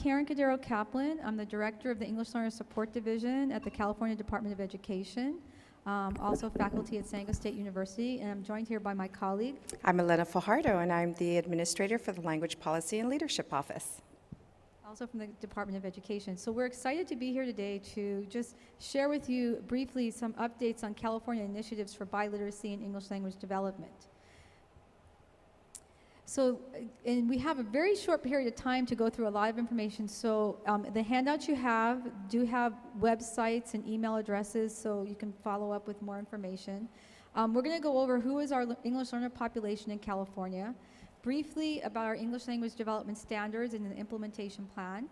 Karen Cadiero Kaplan. I'm the director of the English Learner Support Division at the California Department of Education, also faculty at San Diego State University, and I'm joined here by my colleague. I'm Elena Fajardo, and I'm the administrator for the Language Policy and Leadership Office. Also from the Department of Education. So we're excited to be here today to just share with you briefly some updates on California initiatives for biliteracy and English language development. So, and we have a very short period of time to go through a lot of information. So the handouts you do have websites and email addresses, so you can follow up with more information. We're going to go over who is our English learner population in California, briefly about our English language development standards and the implementation plan.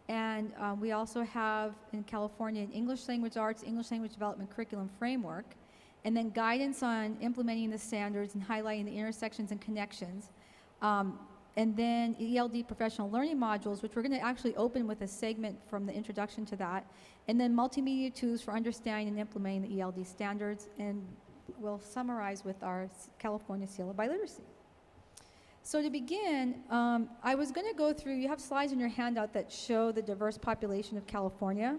And we also have in California an English language arts, English language development curriculum framework, and then guidance on implementing the standards and highlighting the intersections and connections. And then ELD professional learning modules, which we're going to actually open with a segment from the introduction to that. And then multimedia tools for understanding and implementing the ELD standards. And we'll summarize with our California Seal of Biliteracy. So to begin, I was going to go through, you have slides in your handout that show the diverse population of California.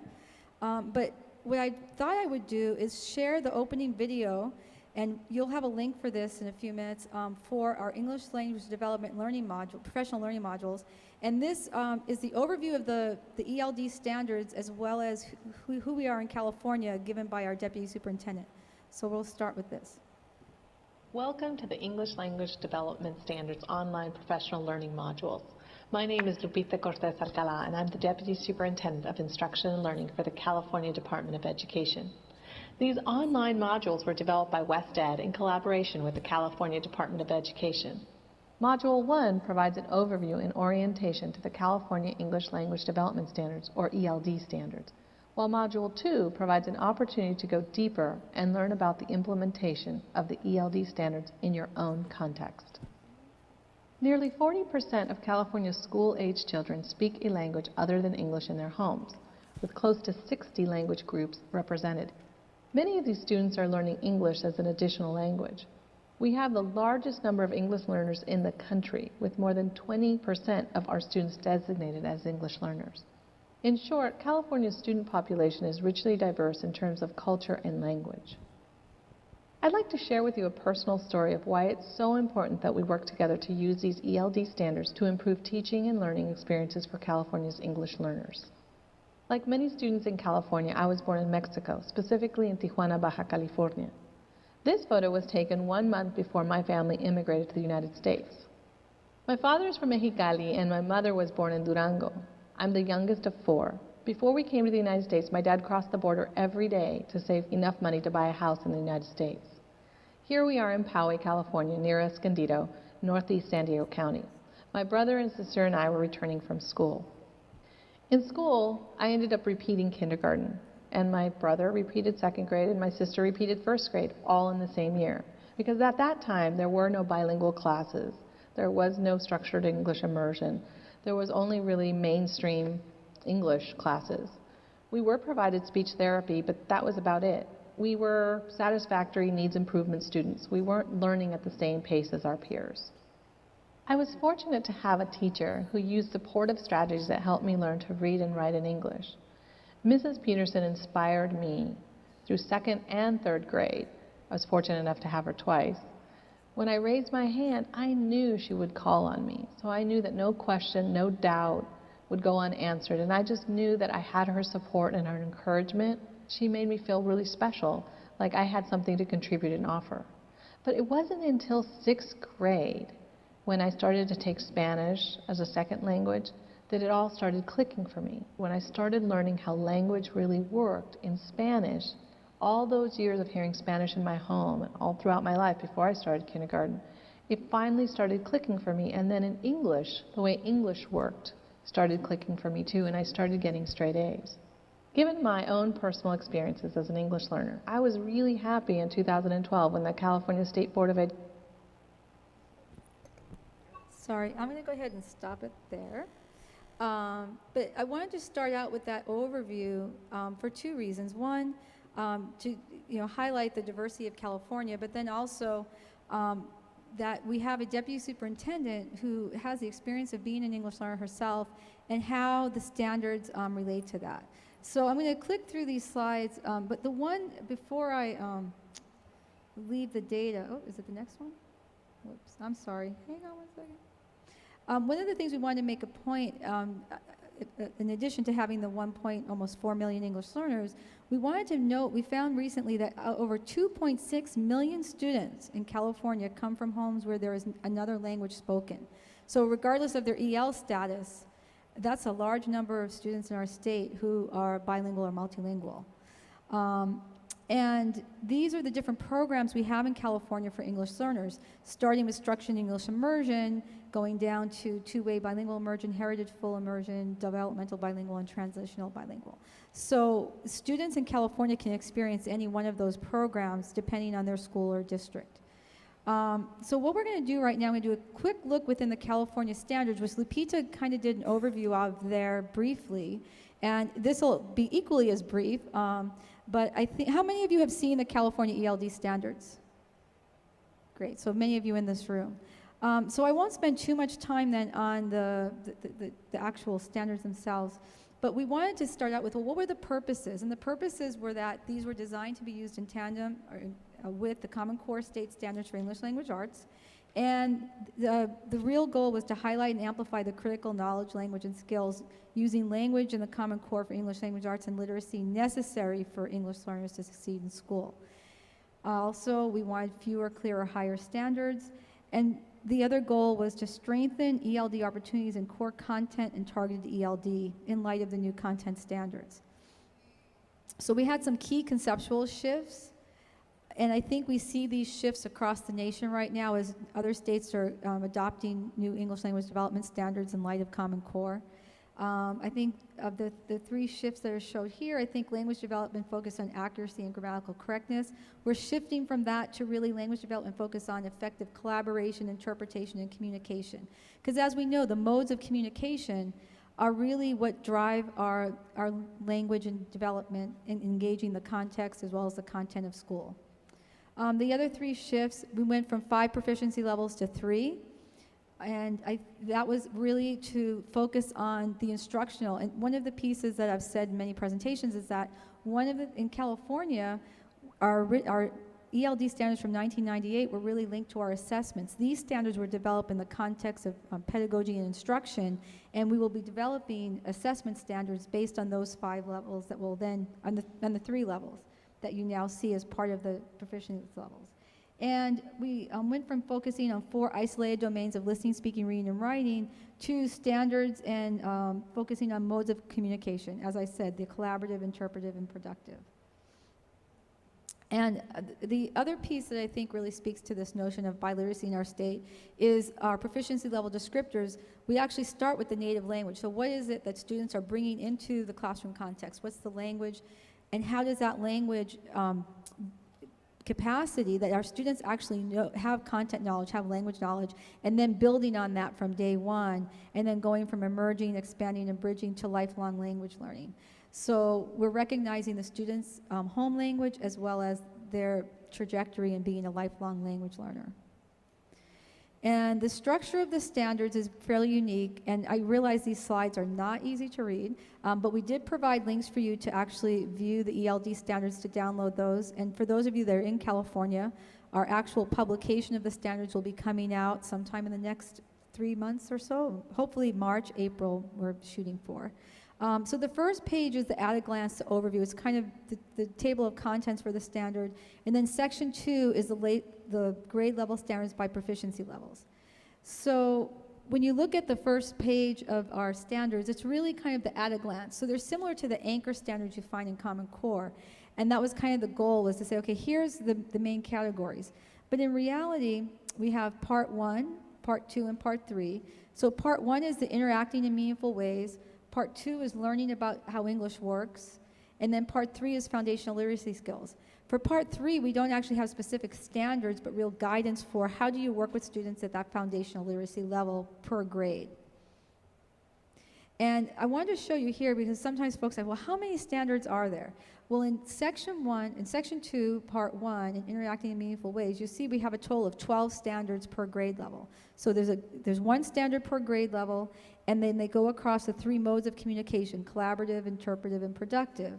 But what I thought I would do is share the opening video, and you'll have a link for this in a few minutes for our English language development learning module, professional learning modules. And this is the overview of the ELD standards as well as who we are in California, given by our Deputy Superintendent. So we'll start with this. Welcome to the English Language Development Standards online professional learning modules. My name is Lupita Cortez Alcala, and I'm the Deputy Superintendent of Instruction and Learning for the California Department of Education. These online modules were developed by WestEd in collaboration with the California Department of Education. Module 1 provides an overview and orientation to the California English Language Development Standards, or ELD standards, while Module 2 provides an opportunity to go deeper and learn about the implementation of the ELD standards in your own context. Nearly 40% of California's school-age children speak a language other than English in their homes, with close to 60 language groups represented. Many of these students are learning English as an additional language. We have the largest number of English learners in the country, with more than 20% of our students designated as English learners. In short, California's student population is richly diverse in terms of culture and language. I'd like to share with you a personal story of why it's so important that we work together to use these ELD standards to improve teaching and learning experiences for California's English learners. Like many students in California, I was born in Mexico, specifically in Tijuana, Baja California. This photo was taken 1 month before my family immigrated to the United States. My father is from Mexicali and my mother was born in Durango. I'm the youngest of 4. Before we came to the United States, my dad crossed the border every day to save enough money to buy a house in the United States. Here we are in Poway, California, near Escondido, northeast San Diego County. My brother and sister and I were returning from school. In school, I ended up repeating kindergarten, and my brother repeated 2nd grade and my sister repeated 1st grade, all in the same year. Because at that time, there were no bilingual classes. There was no structured English immersion. There was only really mainstream English classes. We were provided speech therapy, but that was about it. We were satisfactory needs improvement students. We weren't learning at the same pace as our peers. I was fortunate to have a teacher who used supportive strategies that helped me learn to read and write in English. Mrs. Peterson inspired me through 2nd and 3rd grade. I was fortunate enough to have her twice. When I raised my hand, I knew she would call on me. So I knew that no question, no doubt would go unanswered. And I just knew that I had her support and her encouragement. She made me feel really special, like I had something to contribute and offer. But it wasn't until 6th grade, when I started to take Spanish as a 2nd language, that it all started clicking for me. When I started learning how language really worked in Spanish, all those years of hearing Spanish in my home and all throughout my life before I started kindergarten, it finally started clicking for me. And then in English, the way English worked started clicking for me too, and I started getting straight A's. Given my own personal experiences as an English learner, I was really happy in 2012 when the California State Board of Education. Sorry, I'm going to go ahead and stop it there. But I wanted to start out with that overview for 2 reasons. One, to highlight the diversity of California, but then also that we have a deputy superintendent who has the experience of being an English learner herself and how the standards relate to that. So I'm going to click through these slides, but the one before I leave the data, oh, is it the next one? Whoops, I'm sorry. Hang on one second. One of the things we wanted to make a point, in addition to having the almost 4 million English learners, we wanted to note, we found recently that over 2.6 million students in California come from homes where there is another language spoken. So regardless of their EL status, that's a large number of students in our state who are bilingual or multilingual. And these are the different programs we have in California for English learners, starting with structured English immersion, going down to two-way bilingual immersion, heritage full immersion, developmental bilingual, and transitional bilingual. So students in California can experience any one of those programs depending on their school or district. So what we're going to do right now, I'm going to do a quick look within the California standards, which Lupita kind of did an overview of there briefly. And this will be equally as brief. But I think, how many of you have seen the California ELD standards? Great, so many of you in this room. So I won't spend too much time then on the actual standards themselves, but we wanted to start out with, well, what were the purposes? And the purposes were that these were designed to be used in tandem with the Common Core State Standards for English Language Arts. And the real goal was to highlight and amplify the critical knowledge, language, and skills using language in the Common Core for English Language Arts and Literacy necessary for English learners to succeed in school. Also, we wanted fewer, clearer, higher standards. And the other goal was to strengthen ELD opportunities in core content and targeted ELD in light of the new content standards. So we had some key conceptual shifts. And I think we see these shifts across the nation right now as other states are adopting new English language development standards in light of Common Core. I think of the three shifts that are showed here, I think language development focused on accuracy and grammatical correctness. We're shifting from that to really language development focused on effective collaboration, interpretation, and communication. Because as we know, the modes of communication are really what drive our language and development in engaging the context as well as the content of school. The other three shifts, we went from 5 proficiency levels to 3. And that was really to focus on the instructional. And one of the pieces that I've said in many presentations is that in California, our ELD standards from 1998 were really linked to our assessments. These standards were developed in the context of pedagogy and instruction, and we will be developing assessment standards based on those 5 levels that will then, on the 3 levels that you now see as part of the proficiency levels. And we went from focusing on 4 isolated domains of listening, speaking, reading, and writing to standards and focusing on modes of communication. As I said, the collaborative, interpretive, and productive. And the other piece that I think really speaks to this notion of biliteracy in our state is our proficiency level descriptors. We actually start with the native language. So what is it that students are bringing into the classroom context? What's the language? And how does that language capacity that our students actually have content knowledge, have language knowledge, and then building on that from day one, and then going from emerging, expanding, and bridging to lifelong language learning. So we're recognizing the students' home language as well as their trajectory in being a lifelong language learner. And the structure of the standards is fairly unique, and I realize these slides are not easy to read, but we did provide links for you to actually view the ELD standards to download those. And for those of you that are in California, our actual publication of the standards will be coming out sometime in the next 3 months or so, hopefully March, April, we're shooting for. So the first page is the at-a-glance overview. It's kind of the table of contents for the standard. And then section 2 is the grade level standards by proficiency levels. So when you look at the first page of our standards, it's really kind of the at-a-glance. So they're similar to the anchor standards you find in Common Core. And that was kind of the goal, was to say, okay, here's the main categories. But in reality, we have part 1, part 2, and part 3. So part 1 is the interacting in meaningful ways. Part 2 is learning about how English works. And then part 3 is foundational literacy skills. For part 3, we don't actually have specific standards, but real guidance for how do you work with students at that foundational literacy level per grade. And I wanted to show you here because sometimes folks say, well, how many standards are there? Well, in section 2, part 1, in interacting in meaningful ways, you see we have a total of 12 standards per grade level. So there's one standard per grade level, and then they go across the 3 modes of communication: collaborative, interpretive, and productive.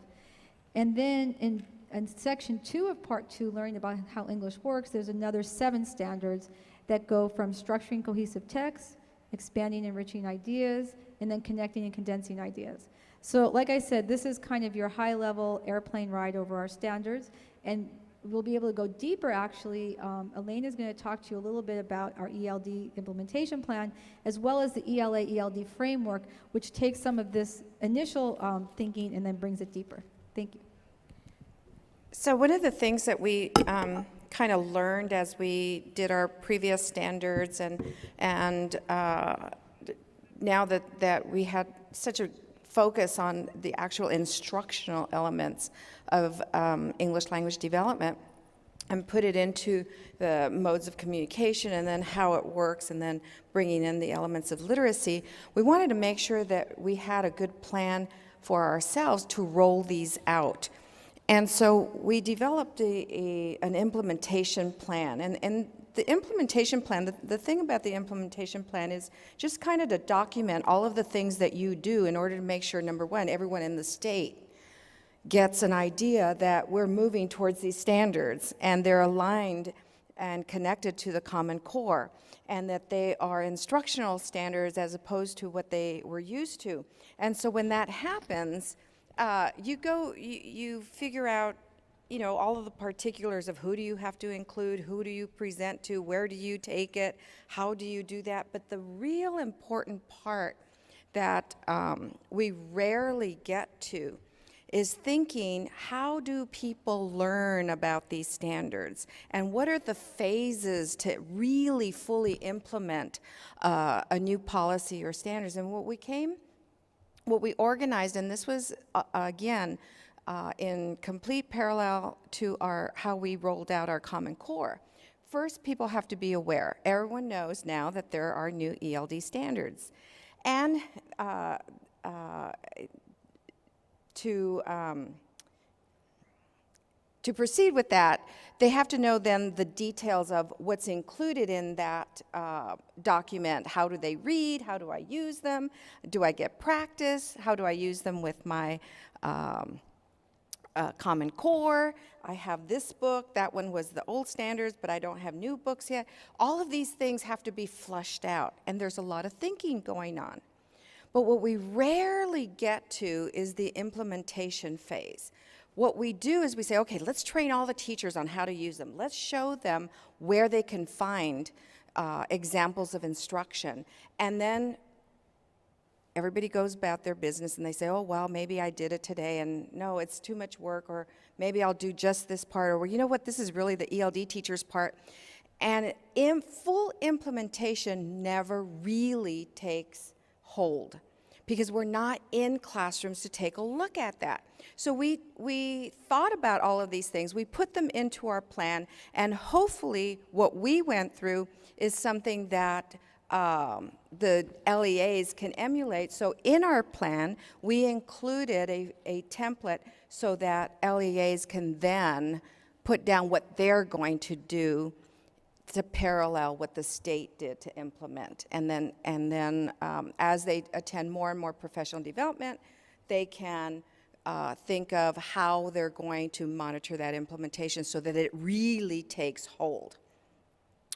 And then in section 2 of part 2, learning about how English works, there's another 7 standards that go from structuring cohesive text, expanding and enriching ideas, and then connecting and condensing ideas. So like I said, this is kind of your high-level airplane ride over our standards, and we'll be able to go deeper, actually. Elaine is going to talk to you a little bit about our ELD implementation plan, as well as the ELA-ELD framework, which takes some of this initial thinking and then brings it deeper. Thank you. So one of the things that we kind of learned as we did our previous standards, and now that we had such a focus on the actual instructional elements of English language development and put it into the modes of communication and then how it works and then bringing in the elements of literacy, we wanted to make sure that we had a good plan for ourselves to roll these out. And so we developed an implementation plan. And the implementation plan, the thing about the implementation plan is just kind of to document all of the things that you do in order to make sure, number one, everyone in the state gets an idea that we're moving towards these standards and they're aligned and connected to the Common Core, and that they are instructional standards as opposed to what they were used to. And so when that happens, you figure out, all of the particulars of who do you have to include, who do you present to, where do you take it, how do you do that. But the real important part that we rarely get to is thinking, how do people learn about these standards? And what are the phases to really fully implement a new policy or standards? And what we organized, and this was, again, in complete parallel to how we rolled out our Common Core. First, people have to be aware. Everyone knows now that there are new ELD standards. And to proceed with that, they have to know then the details of what's included in that document. How do they read? How do I use them? Do I get practice? How do I use them with my Common Core? I have this book. That one was the old standards, but I don't have new books yet. All of these things have to be flushed out, and there's a lot of thinking going on. But what we rarely get to is the implementation phase. What we do is we say, okay, let's train all the teachers on how to use them. Let's show them where they can find examples of instruction. And then everybody goes about their business and they say, oh, well, maybe I did it today, and no, it's too much work, or maybe I'll do just this part, or well, you know what, this is really the ELD teacher's part. And full implementation never really takes hold, because we're not in classrooms to take a look at that. So we thought about all of these things, we put them into our plan, and hopefully what we went through is something that the LEAs can emulate. So in our plan, we included a template so that LEAs can then put down what they're going to do to parallel what the state did to implement. And then as they attend more and more professional development, they can think of how they're going to monitor that implementation so that it really takes hold.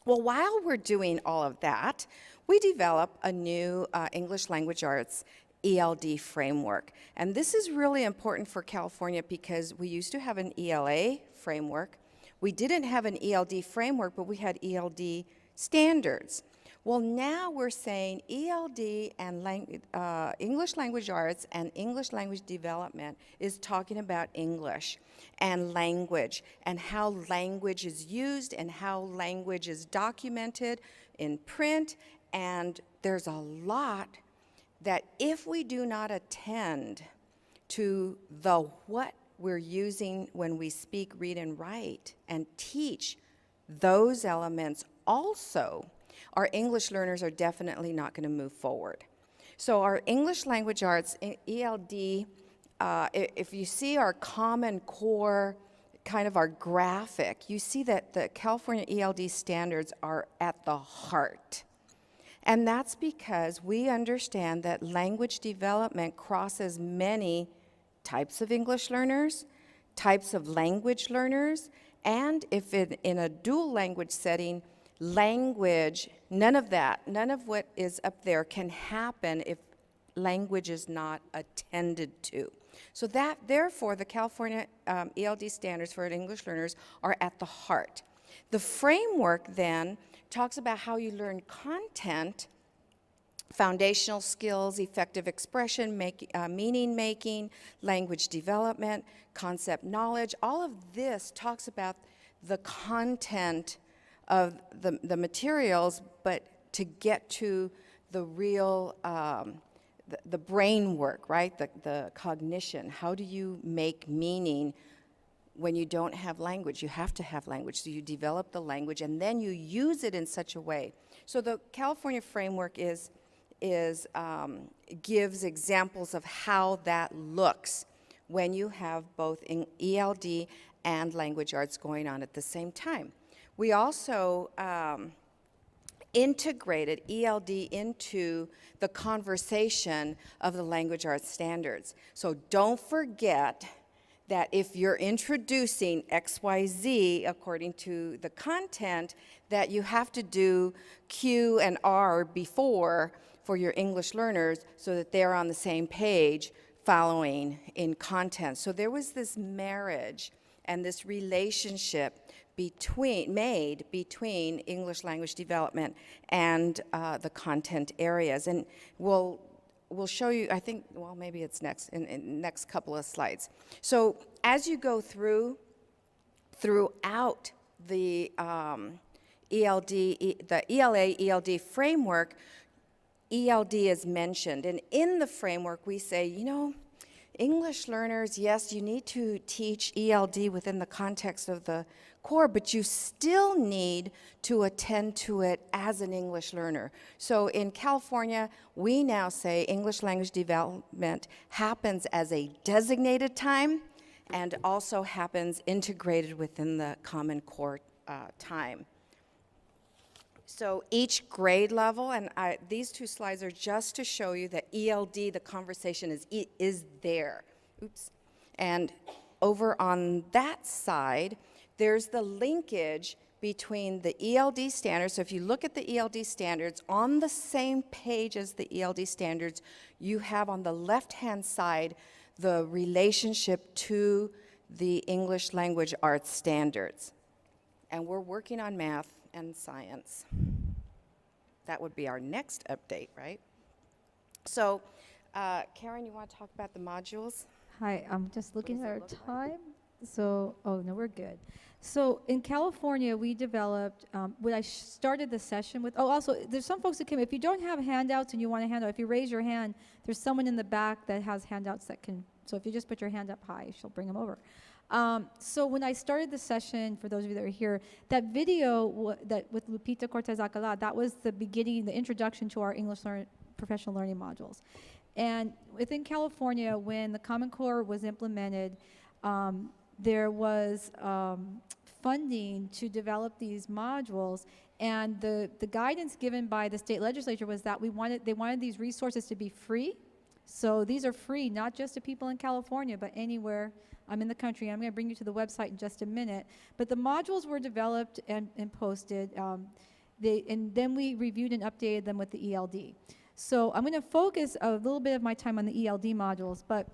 Well, while we're doing all of that, we develop a new English Language Arts ELD framework. And this is really important for California because we used to have an ELA framework. We didn't have an ELD framework, but we had ELD standards. Well, now we're saying ELD and English Language Arts and English Language Development is talking about English and language and how language is used and how language is documented in print. And there's a lot that if we do not attend to the what we're using when we speak, read, and write and teach those elements also, our English learners are definitely not going to move forward. So our English Language Arts, ELD, if you see our Common Core, kind of our graphic, you see that the California ELD standards are at the heart. And that's because we understand that language development crosses many types of English learners, types of language learners, and if in a dual language setting, language, none of what is up there can happen if language is not attended to. So that, therefore, the California ELD standards for English learners are at the heart. The framework then talks about how you learn content, foundational skills, effective expression, meaning making, language development, concept knowledge. All of this talks about the content of the materials, but to get to the real, the brain work, right? The cognition. How do you make meaning when you don't have language? You have to have language. So you develop the language and then you use it in such a way. So the California framework gives examples of how that looks when you have both in ELD and language arts going on at the same time. We also integrated ELD into the conversation of the language arts standards. So don't forget that if you're introducing XYZ according to the content, that you have to do Q and R before for your English learners so that they're on the same page following in content. So there was this marriage and this relationship made between English language development and the content areas. And we'll show you, I think, well, maybe it's next, in next couple of slides. So as you go throughout the the ELA ELD framework, ELD is mentioned. And in the framework, we say, you know, English learners, yes, you need to teach ELD within the context of the core, but you still need to attend to it as an English learner. So in California, we now say English language development happens as a designated time and also happens integrated within the Common Core time. So each grade level, and these two slides are just to show you that ELD, the conversation is there. Oops. And over on that side, there's the linkage between the ELD standards. So if you look at the ELD standards, on the same page as the ELD standards, you have on the left-hand side the relationship to the English language arts standards. And we're working on math and science. That would be our next update, right? So, Karen, you want to talk about the modules? Hi, I'm just looking at our time. So, oh, no, we're good. So in California, we developed, when I started the session with, oh, also, there's some folks that came, if you don't have handouts and you want a handout, if you raise your hand, there's someone in the back that has handouts that can, so if you just put your hand up high, she'll bring them over. So when I started the session, for those of you that are here, that video that with Lupita Cortez Alcala, that was the beginning, the introduction to our English professional learning modules. And within California, when the Common Core was implemented, there was funding to develop these modules, and the guidance given by the state legislature was that they wanted these resources to be free. So these are free, not just to people in California, but anywhere in the country. I'm going to bring you to the website in just a minute. But the modules were developed and posted, and then we reviewed and updated them with the ELD. So I'm going to focus a little bit of my time on the ELD modules, but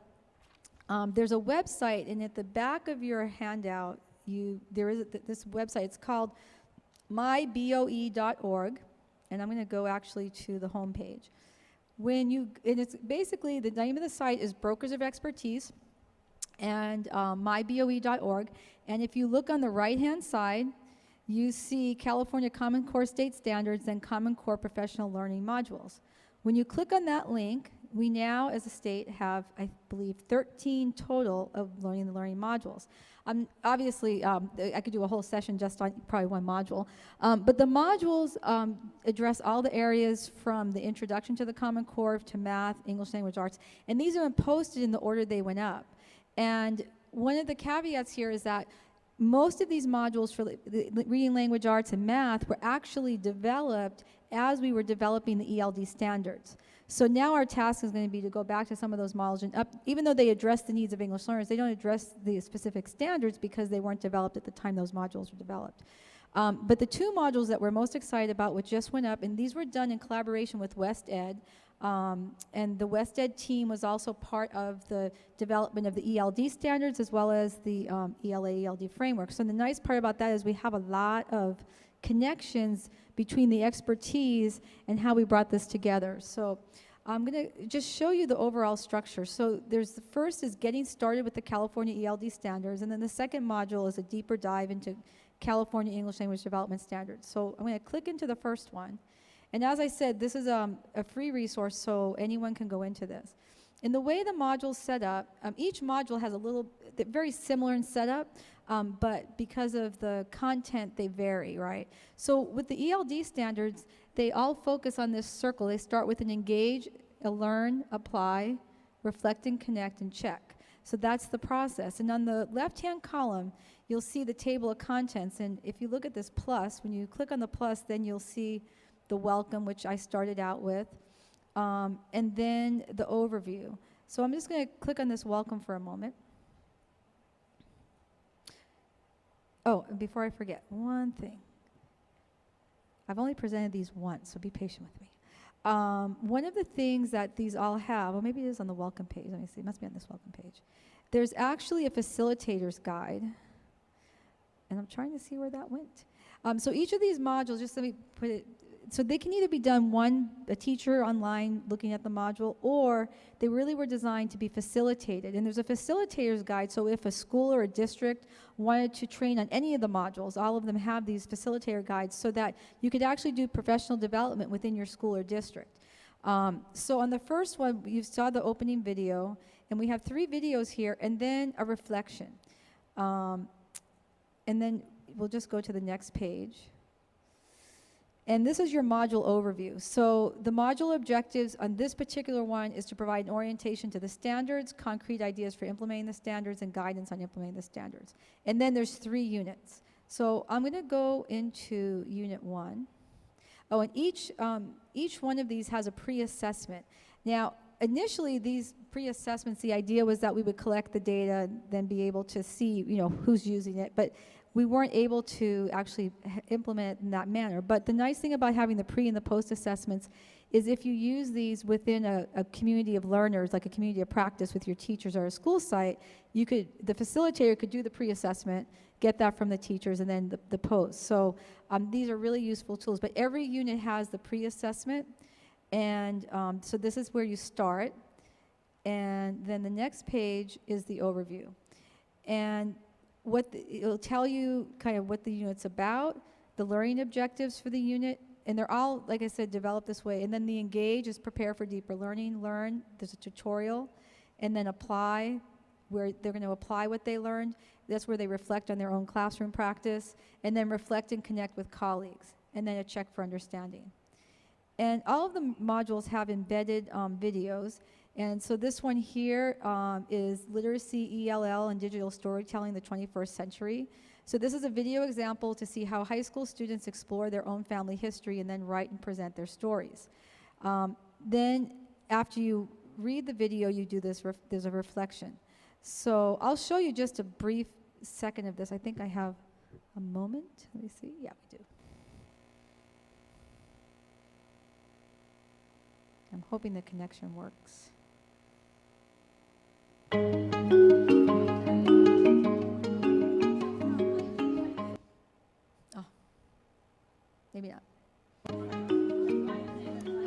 there's a website, and at the back of your handout, there is this website. It's called myboe.org, and I'm going to go actually to the home page. And it's basically, the name of the site is Brokers of Expertise, and myboe.org. And if you look on the right-hand side, you see California Common Core State Standards and Common Core Professional Learning Modules. When you click on that link, we now, as a state, have, I believe, 13 total of learning the learning modules. Obviously, I could do a whole session just on probably one module, but the modules address all the areas from the introduction to the Common Core to math, English language arts, and these are posted in the order they went up. And one of the caveats here is that most of these modules for the reading, language arts, and math were actually developed as we were developing the ELD standards. So now our task is going to be to go back to some of those models, and even though they address the needs of English learners, they don't address the specific standards because they weren't developed at the time those modules were developed. But the two modules that we're most excited about, which just went up, and these were done in collaboration with West Ed, and the West Ed team was also part of the development of the ELD standards as well as the ELA-ELD framework. So the nice part about that is we have a lot of connections between the expertise and how we brought this together. So I'm going to just show you the overall structure. So there's the first is getting started with the California ELD standards, and then the second module is a deeper dive into California English Language Development Standards. So I'm going to click into the first one. And as I said, this is a free resource, so anyone can go into this. In the way the module's set up, each module has a little, very similar in setup, but because of the content, they vary, right? So with the ELD standards, they all focus on this circle. They start with an engage, a learn, apply, reflect and connect, and check. So that's the process. And on the left-hand column, you'll see the table of contents. And if you look at this plus, when you click on the plus, then you'll see the welcome, which I started out with, and then the overview. So I'm just going to click on this welcome for a moment. Oh, and before I forget, one thing. I've only presented these once, so be patient with me. One of the things that these all have, or maybe it is on the welcome page. Let me see. It must be on this welcome page. There's actually a facilitator's guide, and I'm trying to see where that went. So each of these modules, just let me put it, so they can either be done a teacher online looking at the module, or they really were designed to be facilitated. And there's a facilitator's guide, so if a school or a district wanted to train on any of the modules, all of them have these facilitator guides so that you could actually do professional development within your school or district. So on the first one, you saw the opening video, and we have 3 videos here, and then a reflection. And then we'll just go to the next page. And this is your module overview. So the module objectives on this particular one is to provide an orientation to the standards, concrete ideas for implementing the standards, and guidance on implementing the standards. And then there's 3 units. So I'm going to go into Unit 1. Oh, and each one of these has a pre-assessment. Now, initially, these pre-assessments, the idea was that we would collect the data and then be able to see, who's using it. But we weren't able to actually implement it in that manner. But the nice thing about having the pre and the post assessments is if you use these within a community of learners, like a community of practice with your teachers or a school site, the facilitator could do the pre-assessment, get that from the teachers, and then the post. So these are really useful tools. But every unit has the pre-assessment, and so this is where you start. And then the next page is the overview. And it'll tell you kind of what the unit's about, the learning objectives for the unit, and they're all, like I said, developed this way. And then the engage is prepare for deeper learning, learn, there's a tutorial, and then apply, where they're going to apply what they learned. That's where they reflect on their own classroom practice, and then reflect and connect with colleagues, and then a check for understanding. And all of the modules have embedded videos. And so this one here is Literacy, ELL, and Digital Storytelling, the 21st Century. So this is a video example to see how high school students explore their own family history and then write and present their stories. Then after you read the video, you do this, there's a reflection. So I'll show you just a brief second of this. I think I have a moment. Let me see. Yeah, we do. I'm hoping the connection works. Oh, maybe not.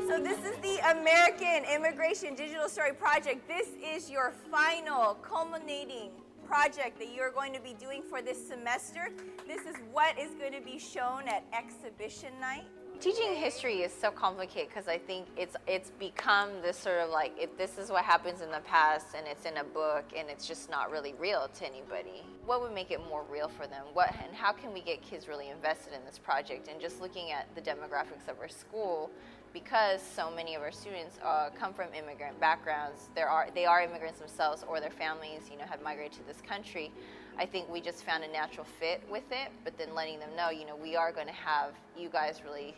So this is the American Immigration Digital Story Project. This is your final culminating project that you're going to be doing for this semester. This is what is going to be shown at exhibition night Teaching history is so complicated because I think it's become this sort of like, this is what happens in the past and it's in a book and it's just not really real to anybody. What would make it more real for them? And how can we get kids really invested in this project? And just looking at the demographics of our school, because so many of our students come from immigrant backgrounds, they are immigrants themselves or their families, have migrated to this country. I think we just found a natural fit with it, but then letting them know, we are going to have you guys really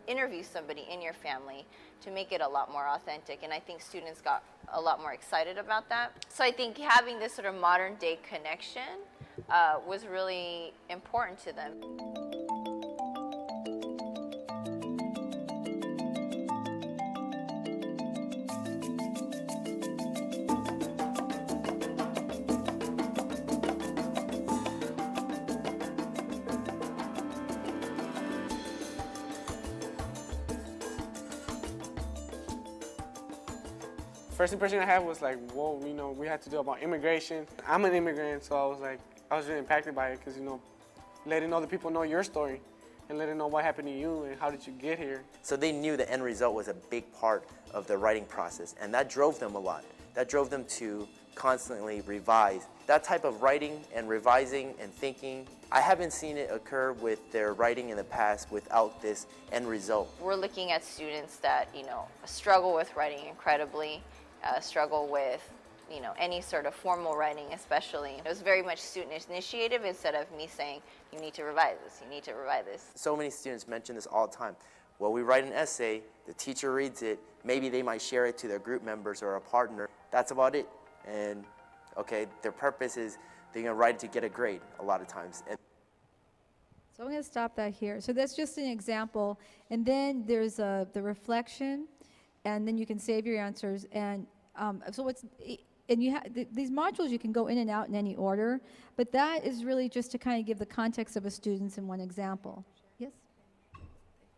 interview somebody in your family to make it a lot more authentic. And I think students got a lot more excited about that. So I think having this sort of modern day connection was really important to them. First impression I had was like, whoa, we had to do about immigration. I'm an immigrant, so I was really impacted by it because, letting other people know your story and letting know what happened to you and how did you get here. So they knew the end result was a big part of the writing process, and that drove them a lot. That drove them to constantly revise. That type of writing and revising and thinking, I haven't seen it occur with their writing in the past without this end result. We're looking at students that, struggle with writing incredibly, struggle with, any sort of formal writing especially. It was very much student initiative instead of me saying, you need to revise this, you need to revise this. So many students mention this all the time. Well, we write an essay, the teacher reads it, maybe they might share it to their group members or a partner. That's about it. And okay, their purpose is they're gonna write it to get a grade a lot of times. So I'm going to stop that here. So that's just an example. And then there's the reflection, and then you can save your answers. And these modules, you can go in and out in any order, but that is really just to kind of give the context of a student's in one example. Yes?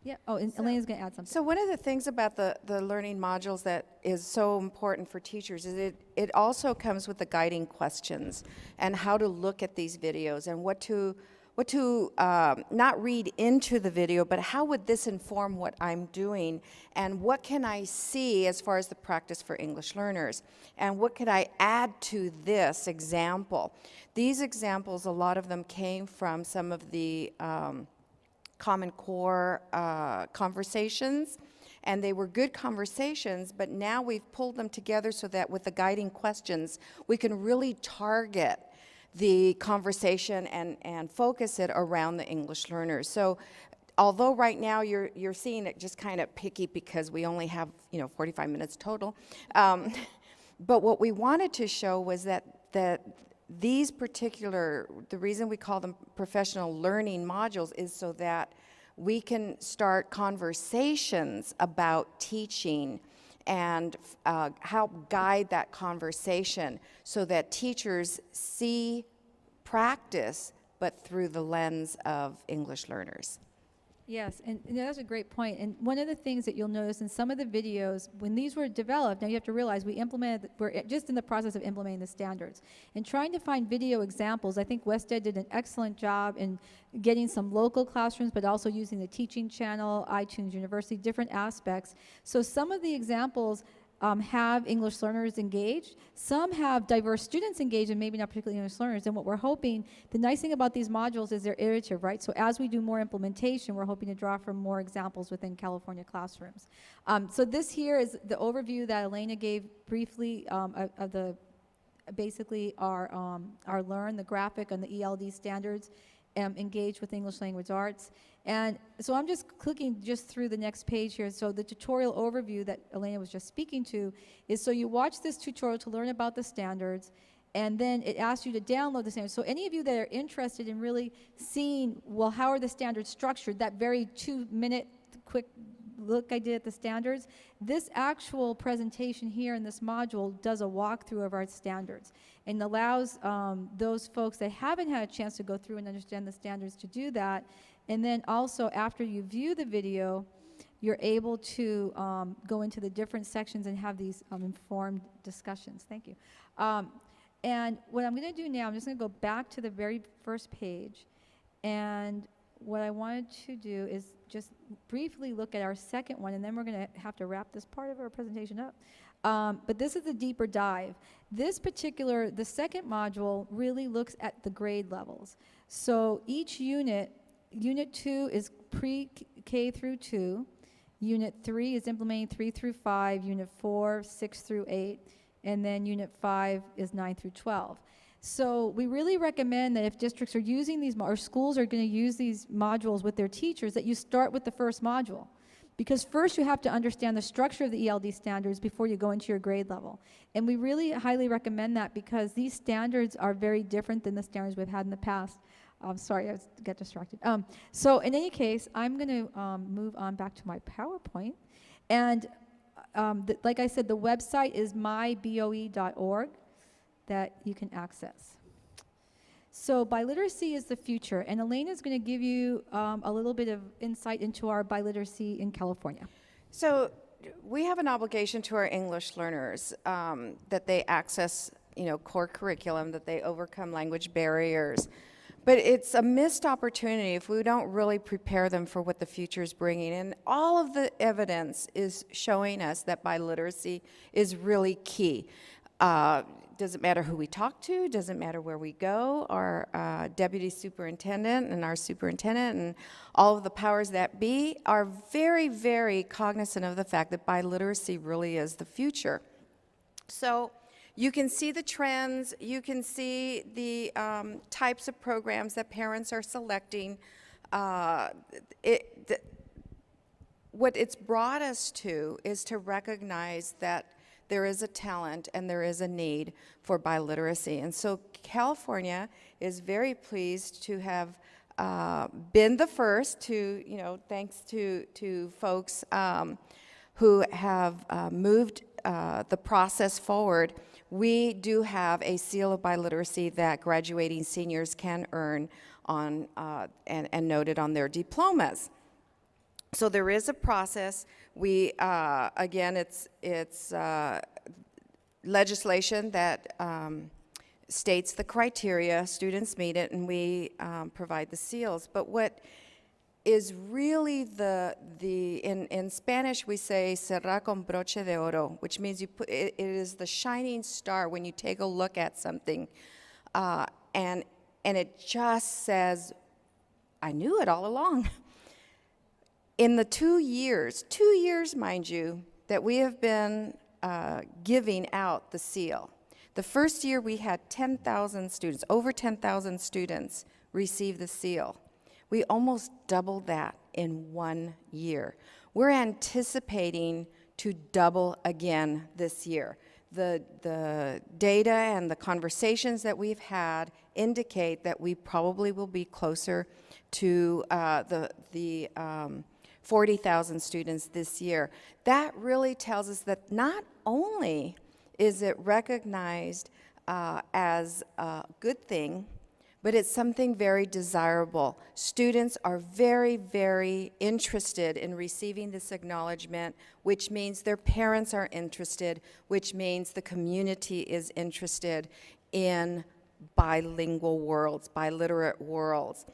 Yeah. Oh, and Elena's going to add something. So one of the things about the learning modules that is so important for teachers is it also comes with the guiding questions and how to look at these videos and what to not read into the video, but how would this inform what I'm doing, and what can I see as far as the practice for English learners, and what could I add to this example. These examples, a lot of them came from some of the Common Core conversations, and they were good conversations, but now we've pulled them together so that with the guiding questions, we can really target the conversation and focus it around the English learners. So although right now you're seeing it just kind of picky because we only have 45 minutes total, but what we wanted to show was that these the reason we call them professional learning modules is so that we can start conversations about teaching and help guide that conversation so that teachers see practice, but through the lens of English learners. Yes, and that's a great point. And one of the things that you'll notice in some of the videos, when these were developed, now you have to realize we're just in the process of implementing the standards. And trying to find video examples, I think Wested did an excellent job in getting some local classrooms, but also using the teaching channel, iTunes University, different aspects. So some of the examples have English learners engaged. Some have diverse students engaged and maybe not particularly English learners. And what we're hoping, the nice thing about these modules is they're iterative, right? So as we do more implementation, we're hoping to draw from more examples within California classrooms. So this here is the overview that Elena gave briefly of the basically our Learn, the graphic on the ELD standards, engaged with English language arts. And so I'm just clicking just through the next page here. So the tutorial overview that Elena was just speaking to is, so you watch this tutorial to learn about the standards, and then it asks you to download the standards. So any of you that are interested in really seeing, well, how are the standards structured, that very 2-minute quick look I did at the standards, this actual presentation here in this module does a walkthrough of our standards and allows those folks that haven't had a chance to go through and understand the standards to do that. And then also after you view the video, you're able to go into the different sections and have these informed discussions. Thank you. And what I'm going to do now, I'm just going to go back to the very first page. And what I wanted to do is just briefly look at our second one, and then we're going to have to wrap this part of our presentation up. But this is a deeper dive. The second module really looks at the grade levels. So each unit, Unit 2 is pre-K through 2. Unit 3 is implementing 3 through 5. Unit 4, 6 through 8. And then Unit 5 is 9 through 12. So we really recommend that if districts are using these, or schools are going to use these modules with their teachers, that you start with the first module. Because first you have to understand the structure of the ELD standards before you go into your grade level. And we really highly recommend that because these standards are very different than the standards we've had in the past. Sorry, I got distracted. So in any case, I'm going to move on back to my PowerPoint. And like I said, the website is myboe.org that you can access. So biliteracy is the future, and Elena is going to give you a little bit of insight into our biliteracy in California. So we have an obligation to our English learners that they access, core curriculum, that they overcome language barriers. But it's a missed opportunity if we don't really prepare them for what the future is bringing. And all of the evidence is showing us that biliteracy is really key. Doesn't matter who we talk to, doesn't matter where we go. Our deputy superintendent and our superintendent and all of the powers that be are very, very cognizant of the fact that biliteracy really is the future. So you can see the trends, you can see the types of programs that parents are selecting. What it's brought us to is to recognize that there is a talent and there is a need for biliteracy. And so California is very pleased to have been the first to, thanks to folks who have moved the process forward. We do have a seal of biliteracy that graduating seniors can earn on and noted on their diplomas. So there is a process. We, again, it's legislation that states the criteria, students meet it, and we provide the seals. But what is really in Spanish we say cerrar con broche de oro, which means it is the shining star when you take a look at something, and it just says, I knew it all along. In the 2 years, mind you, that we have been giving out the seal, the first year we had 10,000 students, over 10,000 students receive the seal. We almost doubled that in 1 year. We're anticipating to double again this year. The data and the conversations that we've had indicate that we probably will be closer to the 40,000 students this year. That really tells us that not only is it recognized as a good thing, but it's something very desirable. Students are very, very interested in receiving this acknowledgement, which means their parents are interested, which means the community is interested in bilingual worlds, biliterate worlds.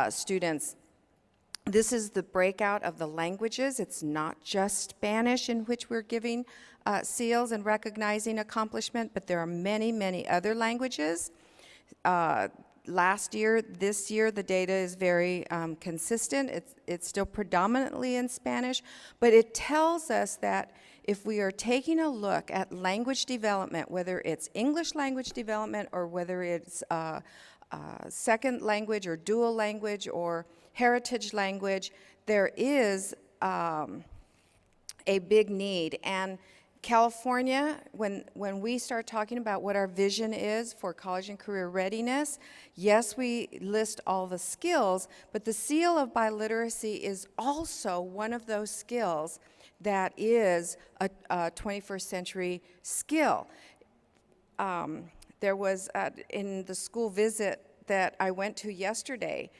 Students, this is the breakout of the languages. It's not just Spanish in which we're giving seals and recognizing accomplishment, but there are many, many other languages. Last year, this year, the data is very consistent. It's still predominantly in Spanish, but it tells us that if we are taking a look at language development, whether it's English language development or whether it's second language or dual language or heritage language, there is a big need. And California, when we start talking about what our vision is for college and career readiness, yes, we list all the skills, but the seal of biliteracy is also one of those skills that is a 21st century skill. There was, in the school visit that I went to yesterday,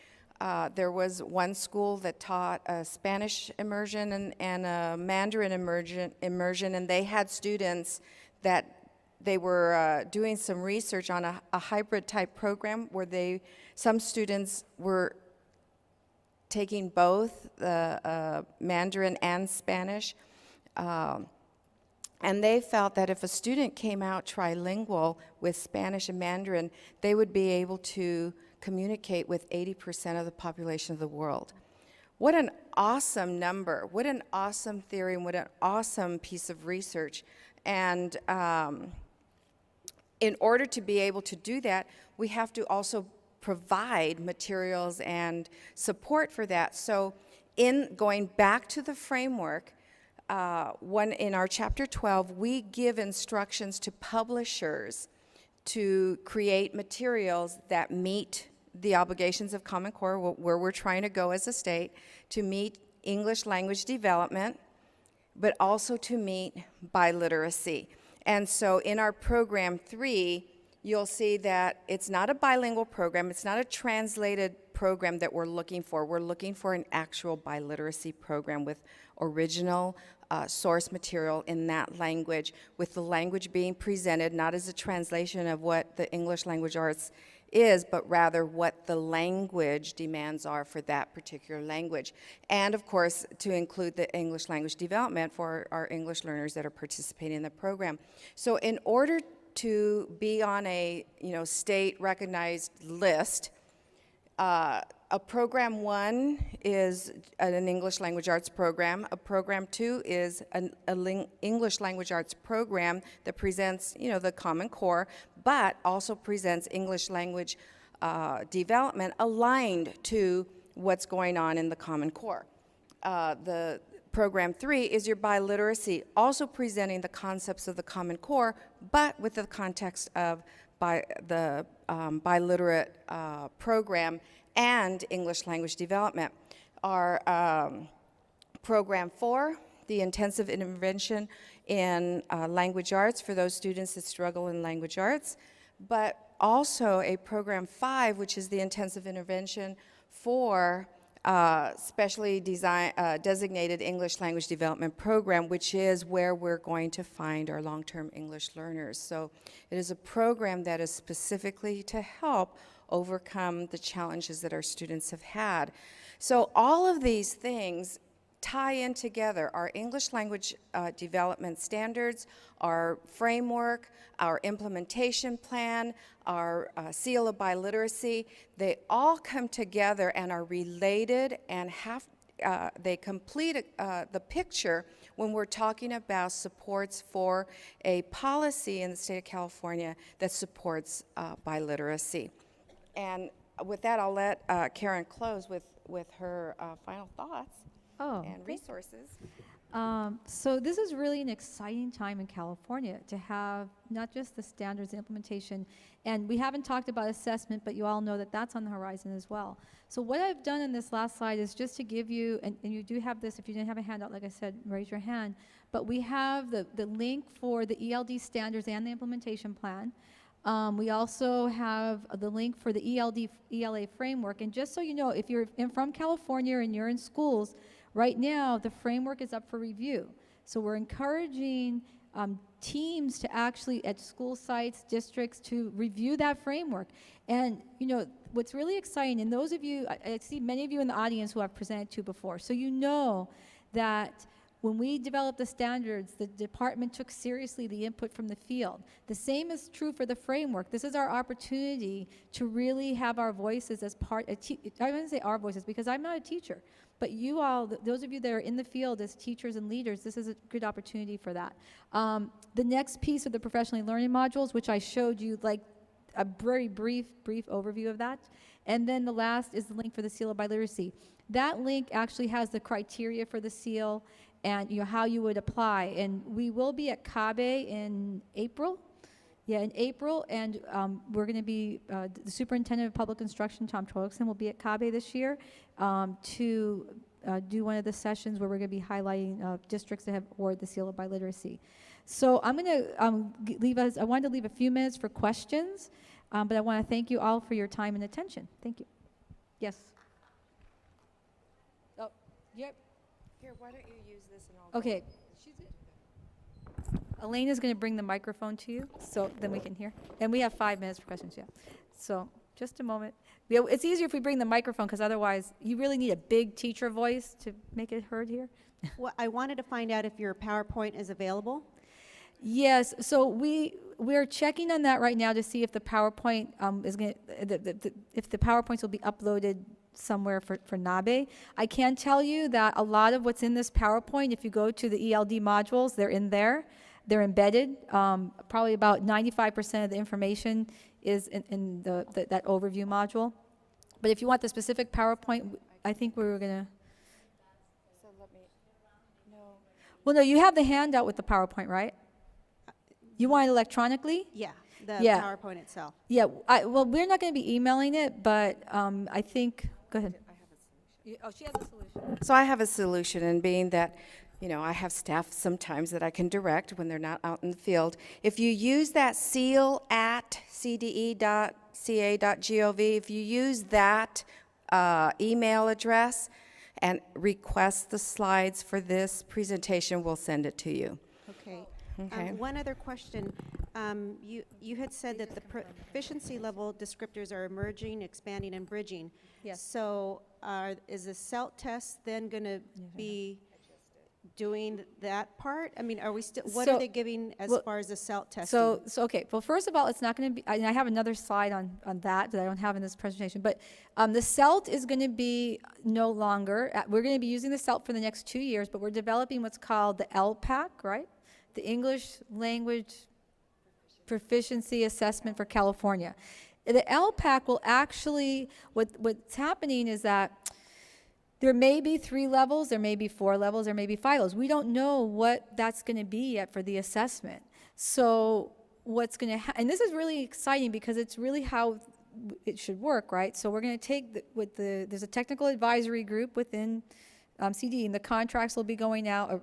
there was one school that taught a Spanish immersion and a Mandarin immersion, and they had students that they were doing some research on a hybrid type program where some students were taking both the Mandarin and Spanish. And they felt that if a student came out trilingual with Spanish and Mandarin, they would be able to communicate with 80% of the population of the world. What an awesome number. What an awesome theory, and what an awesome piece of research. And in order to be able to do that, we have to also provide materials and support for that. So in going back to the framework, in our chapter 12, we give instructions to publishers to create materials that meet the obligations of Common Core, where we're trying to go as a state, to meet English language development, but also to meet biliteracy. And so in our program 3, you'll see that it's not a bilingual program, it's not a translated program that we're looking for. We're looking for an actual biliteracy program with original source material in that language, with the language being presented not as a translation of what the English language arts is, but rather what the language demands are for that particular language. And of course, to include the English language development for our English learners that are participating in the program. So in order to be on a state recognized list, a program 1 is an English language arts program. A program 2 is an English language arts program that presents, the Common Core, but also presents English language development aligned to what's going on in the Common Core. The program 3 is your biliteracy, also presenting the concepts of the Common Core, but with the context of the biliterate program and English language development. Our program 4, the intensive intervention in language arts for those students that struggle in language arts, but also a program 5, which is the intensive intervention for specially designated English language development program, which is where we're going to find our long-term English learners. So it is a program that is specifically to help overcome the challenges that our students have had. So all of these things tie in together: our English language development standards, our framework, our implementation plan, our seal of biliteracy. They all come together and are related and they complete the picture when we're talking about supports for a policy in the state of California that supports biliteracy. And with that, I'll let Karen close with her final thoughts and resources. So this is really an exciting time in California to have not just the standards implementation, and we haven't talked about assessment, but you all know that that's on the horizon as well. So what I've done in this last slide is just to give you, and you do have this, if you didn't have a handout, like I said, raise your hand, but we have the link for the ELD standards and the implementation plan. We also have the link for the ELA framework. And just so you know, if you're from California and you're in schools, right now the framework is up for review. So we're encouraging teams to actually, at school sites, districts, to review that framework. And what's really exciting, and those of you, I see many of you in the audience who I've presented to before, so you know that when we developed the standards, the department took seriously the input from the field. The same is true for the framework. This is our opportunity to really have our voices as part, I wouldn't say our voices because I'm not a teacher, but you all, those of you that are in the field as teachers and leaders, this is a good opportunity for that. The next piece of the professionally learning modules, which I showed you like a very brief overview of that. And then the last is the link for the seal of biliteracy. That link actually has the criteria for the seal and how you would apply. And we will be at CABE in April. Yeah, in April, and we're going to be, the Superintendent of Public Instruction, Tom Troelkson, will be at CABE this year to do one of the sessions where we're going to be highlighting districts that have awarded the seal of biliteracy. So I'm going to I wanted to leave a few minutes for questions, but I want to thank you all for your time and attention. Thank you. Yes. Oh, yep. Here, why don't you use this and I'll... Okay. Elena's going to bring the microphone to you, so then we can hear. And we have 5 minutes for questions, yeah. So just a moment. Yeah, it's easier if we bring the microphone, because otherwise, you really need a big teacher voice to make it heard here. Well, I wanted to find out if your PowerPoint is available. Yes, so we're checking on that right now to see if the PowerPoint is going to, if the PowerPoints will be uploaded somewhere for NABE. I can tell you that a lot of what's in this PowerPoint, if you go to the ELD modules, they're in there. They're embedded. Probably about 95% of the information is in that overview module. But if you want the specific PowerPoint, I think we were going to... Well, no, you have the handout with the PowerPoint, right? You want it electronically? Yeah, the Yeah. PowerPoint itself. Yeah, well, we're not going to be emailing it, but I think, go ahead. Oh, she has a solution. So I have a solution, and being that, you know, I have staff sometimes that I can direct when they're not out in the field. If you use that seal@cde.ca.gov, if you use that email address and request the slides for this presentation, we'll send it to you. Okay. Okay. One other question. You had said that the proficiency level descriptors are emerging, expanding, and bridging. Yes. So is the CELT test then going to be doing that part? I mean, are we still, what So- are they giving as well, far as the CELT testing? So okay, well, first of all, it's not going to be, and I have another slide on that I don't have in this presentation, but the CELT is going to be no longer, we're going to be using the CELT for the next 2 years, but we're developing what's called the LPAC, right? The English Language Proficiency Assessment for California. The LPAC will actually, what's happening is that there may be 3 levels, there may be 4 levels, there may be 5 levels. We don't know what that's going to be yet for the assessment. So what's going to and this is really exciting because it's really how it should work, right? So we're going to take there's a technical advisory group within CD, and the contracts will be going out.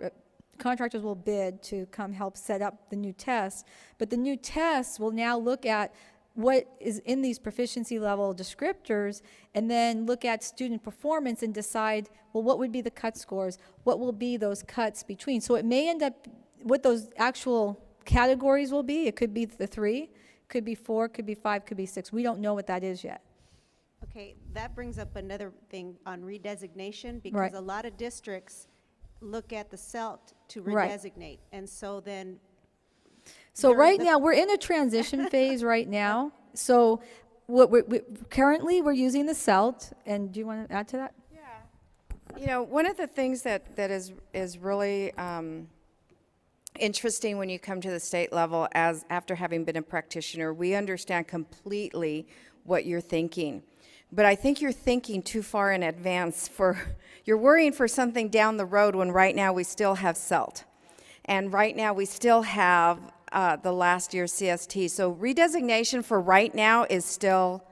Contractors will bid to come help set up the new tests, but the new tests will now look at what is in these proficiency level descriptors and then look at student performance and decide, well, what would be the cut scores? What will be those cuts between? So it may end up, what those actual categories will be, it could be the 3, could be 4, could be 5, could be 6. We don't know what that is yet. Okay, that brings up another thing on redesignation, because Right. a lot of districts look at the CELT to Right. redesignate. And so then So You're right the- now, we're in a transition phase right now. So what currently, we're using the CELT, and do you want to add to that? You know, one of the things that is really interesting when you come to the state level, as after having been a practitioner, we understand completely what you're thinking. But I think you're thinking too far in advance you're worrying for something down the road when right now we still have CELT. And right now we still have the last year's CST. So redesignation for right now is still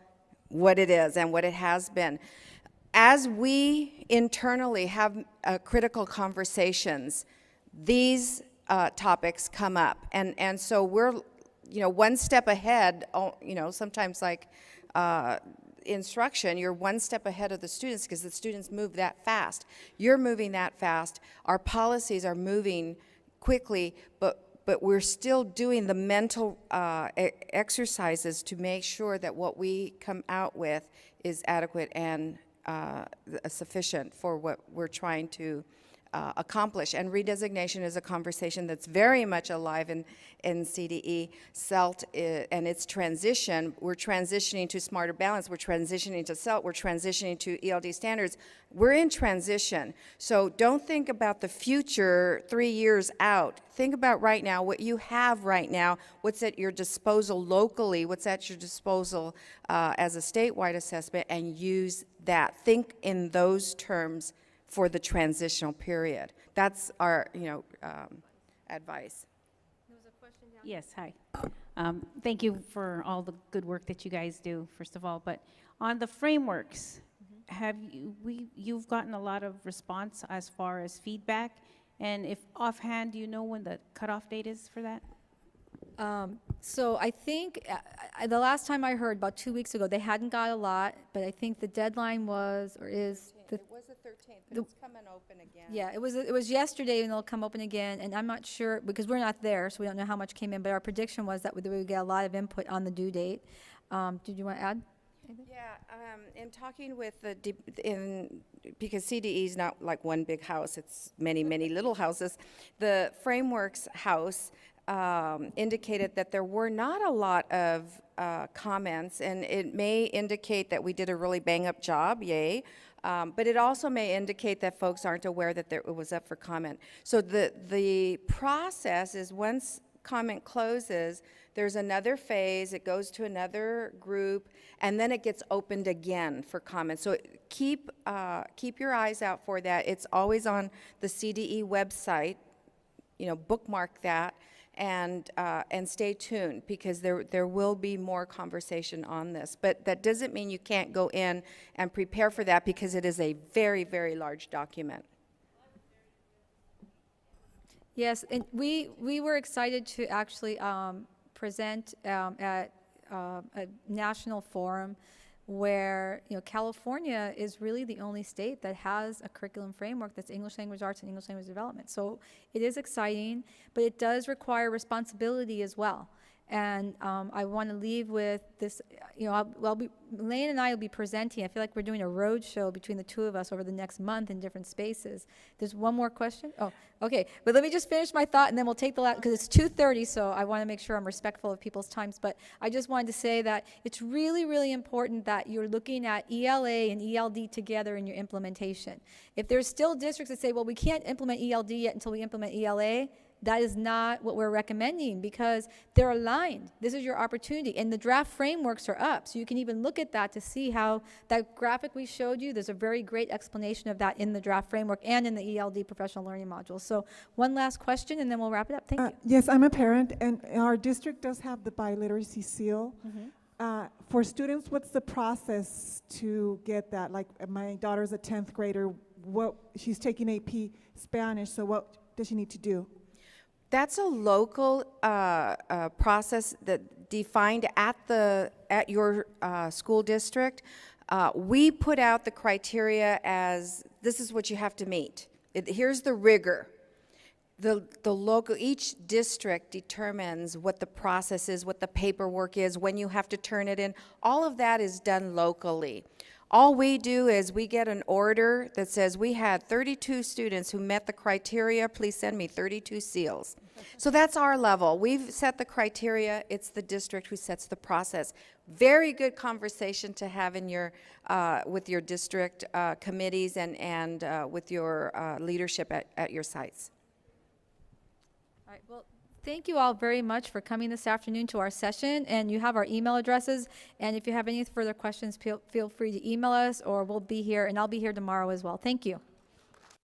what it is and what it has been. As we internally have critical conversations, these topics come up. And so we're, you know, one step ahead, you know, sometimes like instruction, you're one step ahead of the students because the students move that fast. You're moving that fast. Our policies are moving quickly, but we're still doing the mental exercises to make sure that what we come out with is adequate and sufficient for what we're trying to accomplish. And redesignation is a conversation that's very much alive in CDE. CELT and its transition, we're transitioning to smarter balance, we're transitioning to CELT, we're transitioning to ELD standards. We're in transition. So don't think about the future 3 years out. Think about right now, what you have right now, what's at your disposal locally, what's at your disposal as a statewide assessment, and use that. Think in those terms for the transitional period. That's our, you know, advice. Yes, hi. Thank you for all the good work that you guys do, first of all. But on the frameworks, have you've gotten a lot of response as far as feedback? And if offhand, do you know when the cutoff date is for that? So I think the last time I heard, about 2 weeks ago, they hadn't got a lot, but I think the deadline was, or is, It was the 13th, but it's coming open again. yeah, it was yesterday, and it'll come open again, and I'm not sure, because we're not there, so we don't know how much came in, but our prediction was that we would get a lot of input on the due date. Did you want to add? Yeah, in talking with because CDE is not like one big house, it's many, many little houses. The Frameworks house indicated that there were not a lot of comments, and it may indicate that we did a really bang-up job, yay. But it also may indicate that folks aren't aware that it was up for comment. So the process is once comment closes, there's another phase, it goes to another group, and then it gets opened again for comments. So keep your eyes out for that. It's always on the CDE website, bookmark that, and stay tuned, because there will be more conversation on this. But that doesn't mean you can't go in and prepare for that, because it is a very, very large document. Yes, and we were excited to actually present at a national forum where, California is really the only state that has a curriculum framework that's English language arts and English language development. So it is exciting, but it does require responsibility as well. And I want to leave with this, Lane and I will be presenting. I feel like we're doing a road show between the two of us over the next month in different spaces. There's one more question? Oh, okay. But let me just finish my thought, and then we'll take the last, because it's 2:30, so I want to make sure I'm respectful of people's times. But I just wanted to say that it's really, really important that you're looking at ELA and ELD together in your implementation. If there's still districts that say, well, we can't implement ELD yet until we implement ELA, that is not what we're recommending, because they're aligned. This is your opportunity. And the draft frameworks are up, so you can even look at that to see how that graphic we showed you, there's a very great explanation of that in the draft framework and in the ELD professional learning module. So one last question, and then we'll wrap it up. Thank you. Yes, I'm a parent, and our district does have the biliteracy seal. For students, what's the process to get that? Like, my daughter's a 10th grader. She's taking AP Spanish, so what does she need to do? That's a local process that defined at your school district. We put out the criteria as, this is what you have to meet. Here's the rigor. Each district determines what the process is, what the paperwork is, when you have to turn it in. All of that is done locally. All we do is we get an order that says we had 32 students who met the criteria, please send me 32 seals. So that's our level. We've set the criteria, it's the district who sets the process. Very good conversation to have in with your district committees and with your leadership at your sites. All right, well, thank you all very much for coming this afternoon to our session, and you have our email addresses, and if you have any further questions, feel free to email us, or we'll be here, and I'll be here tomorrow as well. Thank you.